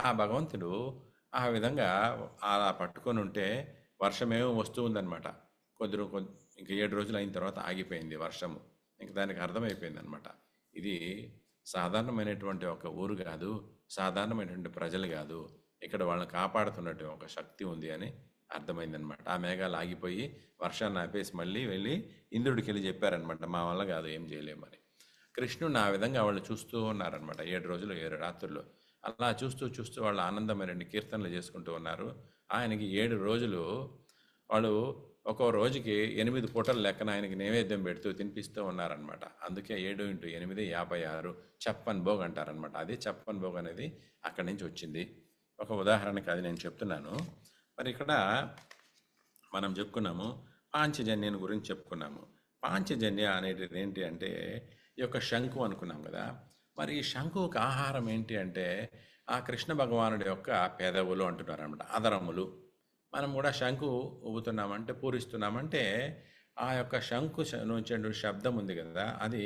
S3: ఆ భగవంతుడు ఆ విధంగా అలా పట్టుకొని ఉంటే వర్షమేమో వస్తూ ఉందన్నమాట. ఇంకా 7 రోజులు అయిన తర్వాత ఆగిపోయింది వర్షము. ఇంక దానికి అర్థమైపోయింది అనమాట. ఇది సాధారణమైనటువంటి ఒక ఊరు కాదు, సాధారణమైనటువంటి ప్రజలు కాదు, ఇక్కడ వాళ్ళని కాపాడుతున్నట్టు ఒక శక్తి ఉంది అని అర్థమైందనమాట. ఆ మేఘాలు ఆగిపోయి వర్షాన్ని ఆపేసి మళ్ళీ వెళ్ళి ఇంద్రుడికి వెళ్ళి చెప్పారనమాట, మా వల్ల కాదు, ఏం చేయలేమని. కృష్ణుడు ఆ విధంగా వాళ్ళు చూస్తూ ఉన్నారనమాట 7 రోజులు 7 రాత్రులు. అలా చూస్తూ వాళ్ళు ఆనందమైన కీర్తనలు చేసుకుంటూ ఉన్నారు. ఆయనకి 7 రోజులు వాళ్ళు ఒక్కో రోజుకి 8 పూటల లెక్కన ఆయనకి నైవేద్యం పెడుతూ తినిపిస్తూ ఉన్నారనమాట. అందుకే 7 × 8 56 చప్పన్ భోగ్ అంటారనమాట. అది చప్పన్ భోగ్ అనేది అక్కడి నుంచి వచ్చింది. ఒక ఉదాహరణకి అది నేను చెప్తున్నాను. మరి ఇక్కడ మనం చెప్పుకున్నాము పాంచజన్యం గురించి చెప్పుకున్నాము. పాంచజన్య అనేది ఏంటి అంటే ఈ యొక్క శంకు అనుకున్నాం కదా. మరి ఈ శంకుకి ఆహారం ఏంటి అంటే ఆ కృష్ణ భగవానుడి యొక్క పెదవులు అంటున్నారు అనమాట, అదరములు. మనం కూడా శంకు ఊగుతున్నామంటే, పూరిస్తున్నామంటే ఆ యొక్క శంకు నుంచి శబ్దం ఉంది కదా, అది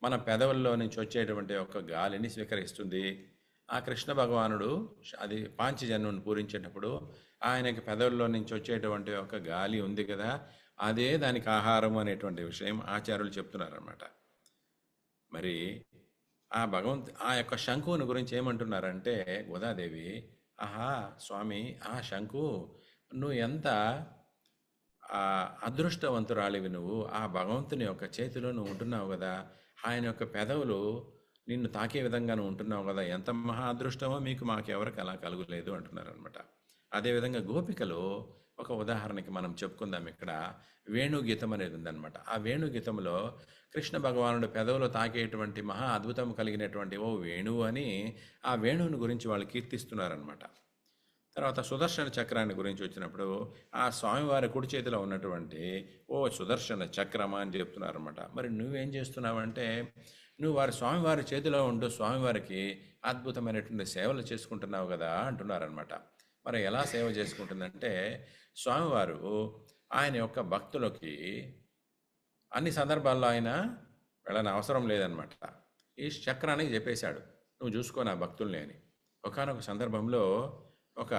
S3: మన పెదవుల్లో నుంచి వచ్చేటువంటి ఒక గాలిని స్వీకరిస్తుంది. ఆ కృష్ణ భగవానుడు అది పాంచజన్యుని పూరించేటప్పుడు ఆయనకి పెదవుల్లో నుంచి వచ్చేటువంటి ఒక గాలి ఉంది కదా, అదే దానికి ఆహారం అనేటువంటి విషయం ఆచార్యులు చెప్తున్నారన్నమాట. మరి ఆ యొక్క శంకుని గురించి ఏమంటున్నారంటే గోదాదేవి, ఆహా స్వామి, ఆ శంకు నువ్వు ఎంత అదృష్టవంతురాలివి, నువ్వు ఆ భగవంతుని యొక్క చేతిలో నువ్వు ఉంటున్నావు కదా, ఆయన యొక్క పెదవులు నిన్ను తాకే విధంగా నువ్వు ఉంటున్నావు కదా, ఎంత మహా అదృష్టమో మీకు మాకెవరికి అలా కలుగులేదు అంటున్నారనమాట. అదేవిధంగా గోపికలు ఒక ఉదాహరణకి మనం చెప్పుకుందాం. ఇక్కడ వేణుగీతం అనేది ఉందన్నమాట. ఆ వేణుగీతంలో కృష్ణ భగవానుడు పెదవులు తాకేటువంటి మహా అద్భుతం కలిగినటువంటి ఓ వేణువు అని ఆ వేణువుని గురించి వాళ్ళు కీర్తిస్తున్నారనమాట. తర్వాత సుదర్శన చక్రాన్ని గురించి వచ్చినప్పుడు ఆ స్వామివారి కుడి చేతిలో ఉన్నటువంటి ఓ సుదర్శన చక్రమా అని చెప్తున్నారనమాట. మరి నువ్వేం చేస్తున్నావంటే నువ్వు స్వామివారి చేతిలో ఉంటూ స్వామివారికి అద్భుతమైనటువంటి సేవలు చేసుకుంటున్నావు కదా అంటున్నారనమాట. మరి ఎలా సేవ చేసుకుంటుందంటే స్వామివారు ఆయన యొక్క భక్తులకి అన్ని సందర్భాల్లో ఆయన వెళ్ళని అవసరం లేదనమాట. ఈ చక్రానికి చెప్పేశాడు, నువ్వు చూసుకో నా భక్తుల్ని అని. ఒకానొక సందర్భంలో ఒక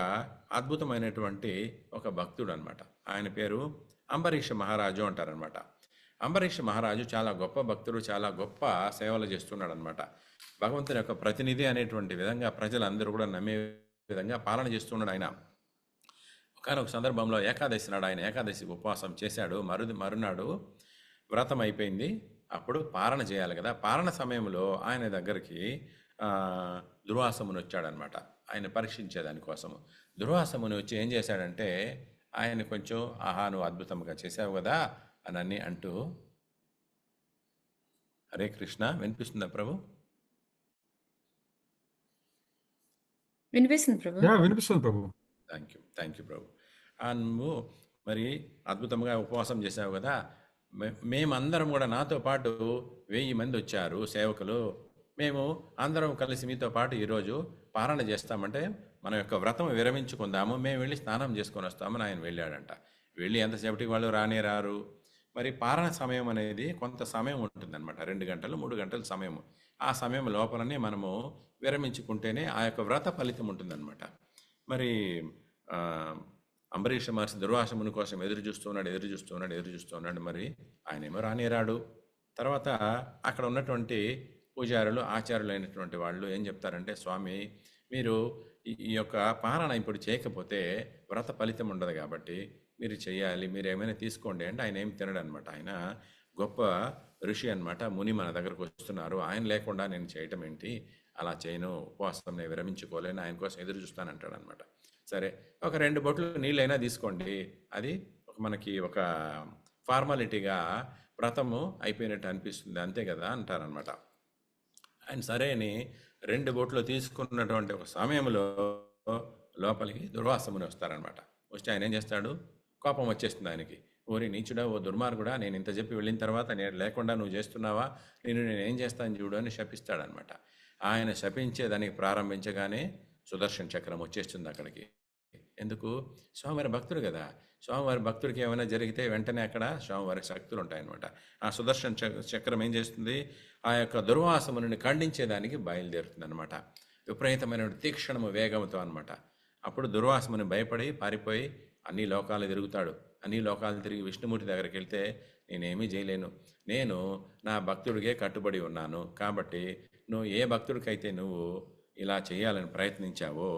S3: అద్భుతమైనటువంటి ఒక భక్తుడు అనమాట, ఆయన పేరు అంబరీష మహారాజు అంటారనమాట. అంబరీష మహారాజు చాలా గొప్ప భక్తుడు, చాలా గొప్ప సేవలు చేస్తున్నాడు అనమాట. భగవంతుని యొక్క ప్రతినిధి అనేటువంటి విధంగా ప్రజలందరూ కూడా నమ్మే విధంగా పాలన చేస్తున్నాడు ఆయన. ఒకనొక సందర్భంలో ఏకాదశి నాడు ఆయన ఏకాదశి ఉపవాసం చేశాడు. మరునాడు వ్రతం అయిపోయింది. అప్పుడు పారణ చేయాలి కదా! పారణ సమయంలో ఆయన దగ్గరికి దుర్వాసముని వచ్చాడనమాట. ఆయన పరీక్షించేదాని కోసము. దుర్వాసముని వచ్చి ఏం చేశాడంటే, ఆయన కొంచెం ఆహా నువ్వు అద్భుతంగా చేసావు కదా అని అంటూ, హరే కృష్ణ, వినిపిస్తుందా ప్రభు?
S2: వినిపిస్తుంది ప్రభు.
S4: వినిపిస్తుంది ప్రభు.
S3: థ్యాంక్ యూ ప్రభు. నువ్వు మరి అద్భుతంగా ఉపవాసం చేసావు కదా, మేమందరం కూడా నాతో పాటు 1000 మంది వచ్చారు సేవకులు, మేము అందరం కలిసి మీతో పాటు ఈరోజు పారణ చేస్తామంటే మన యొక్క వ్రతం విరమించుకుందాము, మేము వెళ్ళి స్నానం చేసుకొని వస్తామని ఆయన వెళ్ళాడంట. వెళ్ళి ఎంతసేపటికి వాళ్ళు రానే రారు. మరి పారణ సమయం అనేది కొంత సమయం ఉంటుందన్నమాట, 2 గంటలు 3 గంటల సమయం. ఆ సమయం లోపలనే మనము విరమించుకుంటేనే ఆ యొక్క వ్రత ఫలితం ఉంటుందన్నమాట. మరి అంబరీష మహర్షి దుర్వాసముని కోసం ఎదురు చూస్తున్నాడు. మరి ఆయన ఏమో రానేరాడు. తర్వాత అక్కడ ఉన్నటువంటి పూజారులు, ఆచార్యులు అయినటువంటి వాళ్ళు ఏం చెప్తారంటే, స్వామి మీరు ఈ యొక్క పారణ ఇప్పుడు చేయకపోతే వ్రత ఫలితం ఉండదు కాబట్టి మీరు చేయాలి, మీరు ఏమైనా తీసుకోండి అంటే ఆయన ఏం తినడు అనమాట. ఆయన గొప్ప ఋషి అనమాట, ముని మన దగ్గరకు వస్తున్నారు, ఆయన లేకుండా నేను చేయటం ఏంటి, అలా చేయను, ఉపవాసం నేను విరమించుకోలేను, ఆయన కోసం ఎదురు చూస్తానంటాడు అనమాట. సరే, ఒక 2 బొట్లు నీళ్ళైనా తీసుకోండి, అది మనకి ఒక ఫార్మాలిటీగా వ్రతము అయిపోయినట్టు అనిపిస్తుంది, అంతే కదా అంటారనమాట. ఆయన సరే అని 2 బొట్లు తీసుకున్నటువంటి ఒక సమయంలో లోపలికి దుర్వాసముని వస్తారనమాట. వస్తే ఆయన ఏం చేస్తాడు, కోపం వచ్చేస్తుంది ఆయనకి. ఓరి నీచుడా, ఓ దుర్మార్గుడా, నేను ఇంత చెప్పి వెళ్ళిన తర్వాత నేను లేకుండా నువ్వు చేస్తున్నావా, నేను ఏం చేస్తాను చూడు అని శపిస్తాడనమాట. ఆయన శపించేదానికి ప్రారంభించగానే సుదర్శన చక్రం వచ్చేస్తుంది అక్కడికి. ఎందుకు? స్వామివారి భక్తుడు కదా, స్వామివారి భక్తుడికి ఏమైనా జరిగితే వెంటనే అక్కడ స్వామివారి శక్తులు ఉంటాయన్నమాట. ఆ సుదర్శన చక్రం ఏం చేస్తుంది, ఆ యొక్క దుర్వాసముని ఖండించేదానికి బయలుదేరుతుంది అనమాట, విపరీతమైన తీక్షణము వేగంతో అనమాట. అప్పుడు దుర్వాసముని భయపడి పారిపోయి అన్ని లోకాలు తిరుగుతాడు. అన్ని లోకాలు తిరిగి విష్ణుమూర్తి దగ్గరికి వెళ్తే, నేనేమీ చేయలేను, నేను నా భక్తుడికే కట్టుబడి ఉన్నాను కాబట్టి నువ్వు ఏ భక్తుడికైతే నువ్వు ఇలా చేయాలని ప్రయత్నించావో,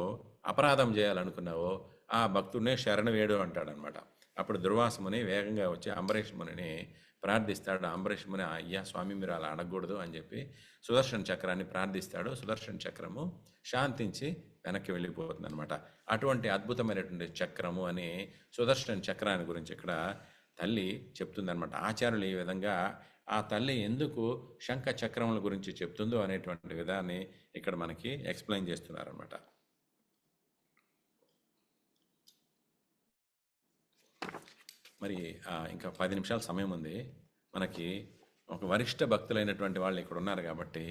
S3: అపరాధం చేయాలనుకున్నావో, ఆ భక్తుడినే శరణు వేడు అంటాడనమాట. అప్పుడు దుర్వాసముని వేగంగా వచ్చి అంబరీష్ మునిని ప్రార్థిస్తాడు. అంబరీష్ ముని, అయ్యా స్వామి మీరు అలా అడగకూడదు అని చెప్పి సుదర్శన చక్రాన్ని ప్రార్థిస్తాడు. సుదర్శన చక్రము శాంతించి వెనక్కి వెళ్ళిపోతుంది అనమాట. అటువంటి అద్భుతమైనటువంటి చక్రము అని సుదర్శన చక్రాన్ని గురించి ఇక్కడ తల్లి చెప్తుందనమాట. ఆచార్యులు ఈ విధంగా ఆ తల్లి ఎందుకు శంఖ చక్రముల గురించి చెప్తుందో అనేటువంటి విధాన్ని ఇక్కడ మనకి ఎక్స్ప్లెయిన్ చేస్తున్నారనమాట. మరి ఇంకా 10 నిమిషాల సమయం ఉంది మనకి. ఒక వరిష్ఠ భక్తులైనటువంటి వాళ్ళు ఇక్కడ ఉన్నారు కాబట్టి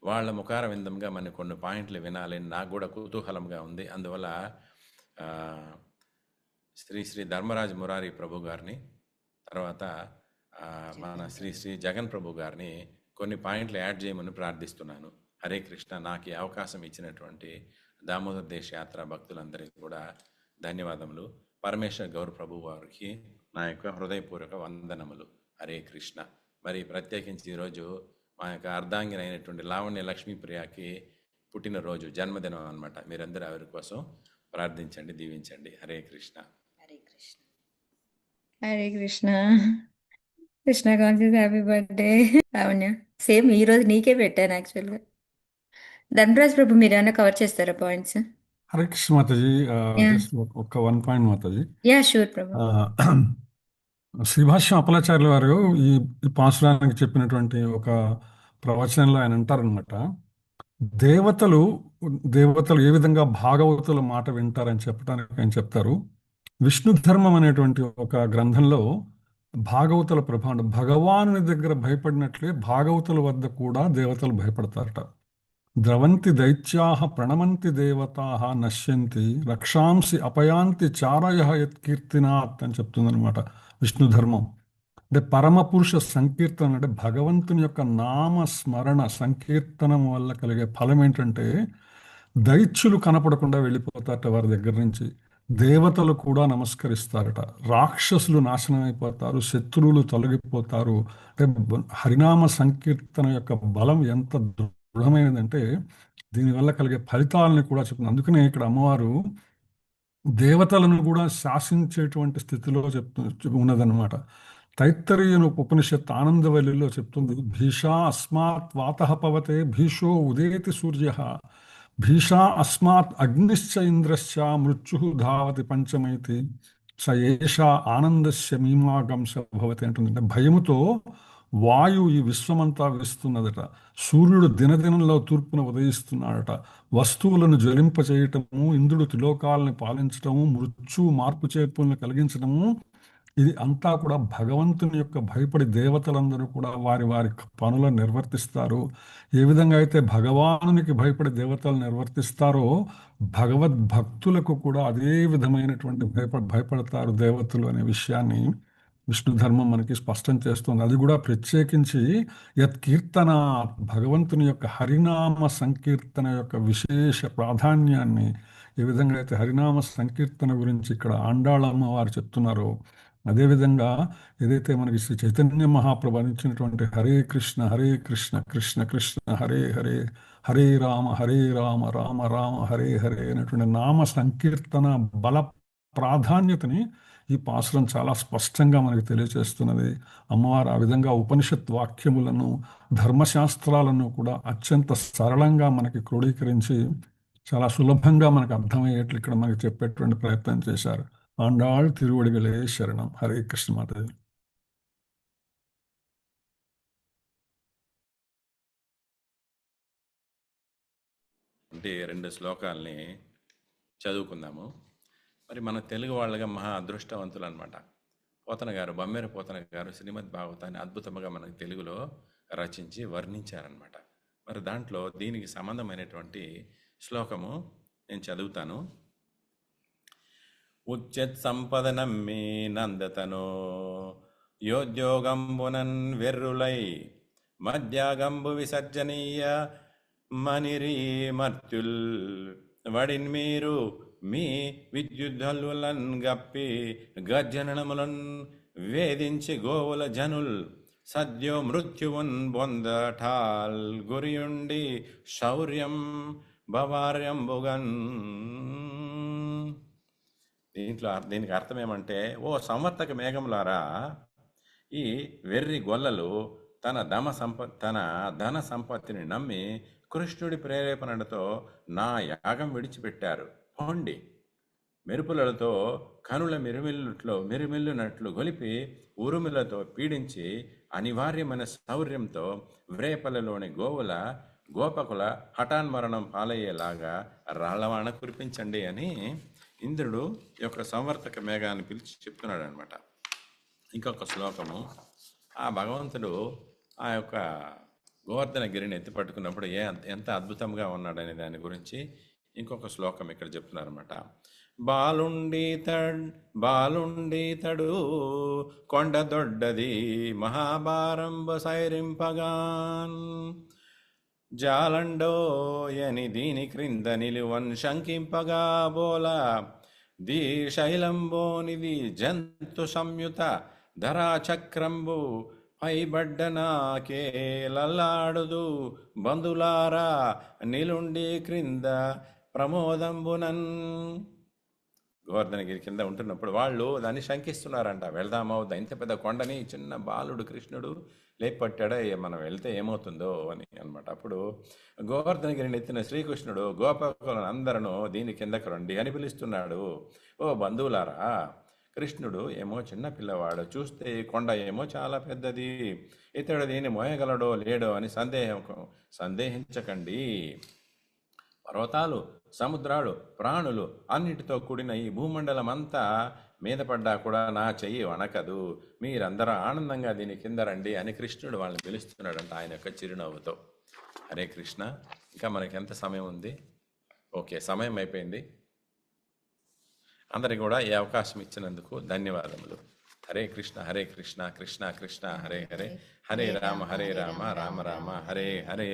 S3: వాళ్ళ ముఖార విందంగా మన కొన్ని పాయింట్లు వినాలని నాకు కూడా కుతూహలంగా ఉంది. అందువల్ల శ్రీ ధర్మరాజ మురారి ప్రభు గారిని, తర్వాత మన శ్రీ జగన్ ప్రభు గారిని కొన్ని పాయింట్లు యాడ్ చేయమని ప్రార్థిస్తున్నాను. హరే కృష్ణ. నాకు ఈ అవకాశం ఇచ్చినటువంటి దామోదర్ దేశ యాత్ర భక్తులందరికీ కూడా ధన్యవాదములు. పరమేశ్వర్ గౌర ప్రభు వారికి నా యొక్క హృదయపూర్వక వందనములు. హరే కృష్ణ. మరి ప్రత్యేకించి ఈరోజు మా యొక్క అర్ధాంగినైనటువంటి లావణ్య లక్ష్మీప్రియకి పుట్టినరోజు, జన్మదినం అనమాట. మీరందరూ ఆవిడ కోసం ప్రార్థించండి, దీవించండి. Hare Krishna.
S2: Hare Krishna.
S5: Hare Krishna. Krishna conscious happy birthday Lavanya. Same ఈ రోజు నీకే పెట్టాను యాక్చువల్గా. ధనరాజ్ ప్రభు మీరు ఏమైనా కవర్ చేస్తారా పాయింట్స్?
S4: హరే కృష్ణ మాతాజీ. జస్ట్ ఒక 1 పాయింట్ మాతాజీ.
S5: యా షూర్ ప్రభు.
S4: శ్రీభాష్యం అప్పలాచార్యుల వారు ఈ పాసురానికి చెప్పినటువంటి ఒక ప్రవచనంలో ఆయన అంటారనమాట, దేవతలు ఏ విధంగా భాగవతుల మాట వింటారని చెప్పడానికి ఆయన చెప్తారు. విష్ణు ధర్మం అనేటువంటి ఒక గ్రంథంలో భాగవతుల ప్రభావం, భగవానుని దగ్గర భయపడినట్లే భాగవతుల వద్ద కూడా దేవతలు భయపడతారట. ద్రవంతి దైత్యాః ప్రణమంతి దేవతాః నశ్యంతి రక్షాంసి అపయాంతి చారయః యత్కీర్తినాత్ అని చెప్తుందనమాట విష్ణు ధర్మం. అంటే పరమపురుష సంకీర్తన అంటే భగవంతుని యొక్క నామస్మరణ సంకీర్తనం వల్ల కలిగే ఫలం ఏంటంటే దైత్యులు కనపడకుండా వెళ్ళిపోతారట వారి దగ్గర నుంచి, దేవతలు కూడా నమస్కరిస్తారట, రాక్షసులు నాశనం అయిపోతారు, శత్రువులు తొలగిపోతారు. అంటే హరినామ సంకీర్తన యొక్క బలం ఎంత దృఢమైనదంటే దీనివల్ల కలిగే ఫలితాలను కూడా చెప్తుంది. అందుకనే ఇక్కడ అమ్మవారు దేవతలను కూడా శాసించేటువంటి స్థితిలో ఉన్నదన్నమాట. తైత్తరీయను ఉపనిషత్ ఆనందవల్లిలో చెప్తుంది, భీషా అస్మాత్ వాతః పవతే భీషో ఉదేతి సూర్య, భీషా అస్మాత్ అగ్నిశ్చ ఇంద్రశ్చ మృత్యు ధావతి పంచమైతి స ఏషా ఆనందస్య మీమాగంస భవతి అంటుంది. అంటే భయముతో వాయువు ఈ విశ్వమంతా వేస్తున్నదట, సూర్యుడు దినదినంలో తూర్పున ఉదయిస్తున్నాడట, వస్తువులను జ్వలింపచేయటము, ఇంద్రుడు త్రిలోకాలను పాలించటము, మృత్యు మార్పు చేర్పులను కలిగించడము, ఇది అంతా కూడా భగవంతుని యొక్క భయపడి దేవతలందరూ కూడా వారి వారి పనులను నిర్వర్తిస్తారు. ఏ విధంగా అయితే భగవానునికి భయపడి దేవతలు నిర్వర్తిస్తారో భగవద్భక్తులకు కూడా అదే విధమైనటువంటి భయపడతారు దేవతలు అనే విషయాన్ని విష్ణు ధర్మం మనకి స్పష్టం చేస్తుంది. అది కూడా ప్రత్యేకించి యత్ కీర్తన, భగవంతుని యొక్క హరినామ సంకీర్తన యొక్క విశేష ప్రాధాన్యాన్ని, ఏ విధంగా అయితే హరినామ సంకీర్తన గురించి ఇక్కడ ఆండాళమ్మ వారు చెప్తున్నారో, అదేవిధంగా ఏదైతే మనకి శ్రీ చైతన్య మహాప్రభు అందించినటువంటి హరే కృష్ణ కృష్ణ కృష్ణ హరే హరే, హరే రామ రామ రామ హరే హరే అనేటువంటి నామ సంకీర్తన బల ప్రాధాన్యతని ఈ పాసురం చాలా స్పష్టంగా మనకు తెలియజేస్తున్నది. అమ్మవారు ఆ విధంగా ఉపనిషత్ వాక్యములను, ధర్మశాస్త్రాలను కూడా అత్యంత సరళంగా మనకి క్రోడీకరించి చాలా సులభంగా మనకు అర్థమయ్యేట్లు ఇక్కడ మనకి చెప్పేటువంటి ప్రయత్నం చేశారు. ఆండాళ్ తిరువడిగలే శరణం. హరే కృష్ణ మాతాజీ.
S3: అంటే 2 శ్లోకాల్ని చదువుకుందాము. మరి మన తెలుగు వాళ్ళగా మహా అదృష్టవంతులు అనమాట. పోతన గారు, బమ్మెర పోతన గారు శ్రీమద్ భాగవతాన్ని అద్భుతంగా మనకు తెలుగులో రచించి వర్ణించారనమాట. మరి దాంట్లో దీనికి సంబంధమైనటువంటి శ్లోకము నేను చదువుతాను. ఉచ్యత్ సంపద నమ్మి నందతనో యోద్యోగంబునన్ వెర్రులై మధ్యాగంబు విసర్జనీయ మనిరి మర్త్యుల్ వడిన్ మీరు మీ విద్యుద్ధలులన్ గప్పి గర్జనములన్ వేధించి గోవుల జనుల్ సద్యో మృత్యువున్ బొందఠాల్ గురియుండి శౌర్యం భవార్యంబుగన్. దీనికి అర్థం ఏమంటే, ఓ సంవర్తక మేఘములారా, ఈ వెర్రి గొల్లలు తన ధన సంపత్తిని నమ్మి కృష్ణుడి ప్రేరేపణతో నా యాగం విడిచిపెట్టారు. పోండి, మెరుపులతో కనుల మెరుమిల్లునట్లు గొలిపి ఉరుములతో పీడించి అనివార్యమైన శౌర్యంతో వ్రేపలలోని గోపకుల హఠాన్మరణం పాలయ్యేలాగా రాళ్లవాన కురిపించండి అని ఇంద్రుడు యొక్క సంవర్తక మేఘాన్ని పిలిచి చెప్తున్నాడు అనమాట. ఇంకొక శ్లోకము, ఆ భగవంతుడు ఆ యొక్క గోవర్ధనగిరిని ఎత్తి పట్టుకున్నప్పుడు ఎంత అద్భుతంగా ఉన్నాడనే దాని గురించి ఇంకొక శ్లోకం ఇక్కడ చెప్తున్నారన్నమాట. బాలుండీతడు కొండ దొడ్డది మహాభారంబ సైరింపగాన్ జాలండోయని దీని క్రింద నిలువన్ శంకింపగా బోల దీ శైలంబోనిది జంతు సంయుత ధరాచక్రంబు పైబడ్డ నాకే లల్లాడుదు బంధులారా నిలుండి క్రింద ప్రమోదంబునన్. గోవర్ధనగిరి కింద ఉంటున్నప్పుడు వాళ్ళు దాన్ని శంకిస్తున్నారంట. వెళ్దామవుద్దా, ఇంత పెద్ద కొండని చిన్న బాలుడు కృష్ణుడు లేపట్టాడా, మనం వెళ్తే ఏమవుతుందో అని అనమాట. అప్పుడు గోవర్ధనగిరిని ఎత్తిన శ్రీకృష్ణుడు గోపకులను అందరూ దీని కిందకు రండి అని పిలుస్తున్నాడు. ఓ బంధువులారా, కృష్ణుడు ఏమో చిన్న పిల్లవాడు, చూస్తే కొండ ఏమో చాలా పెద్దది, ఇతడు దీన్ని మోయగలడో లేడో అని సందేహించకండి. పర్వతాలు, సముద్రాలు, ప్రాణులు అన్నిటితో కూడిన ఈ భూమండలం అంతా మీద పడ్డా కూడా నా చెయ్యి వణకదు. మీరందరూ ఆనందంగా దీని కింద రండి అని కృష్ణుడు వాళ్ళని పిలుస్తున్నాడంట ఆయన యొక్క చిరునవ్వుతో. హరే కృష్ణ. ఇంకా మనకి ఎంత సమయం ఉంది? ఓకే, సమయం అయిపోయింది. అందరికి కూడా ఈ అవకాశం ఇచ్చినందుకు ధన్యవాదములు. హరే కృష్ణ హరే కృష్ణ కృష్ణ కృష్ణ హరే హరే, హరే రామ రామ రామ హరే హరే.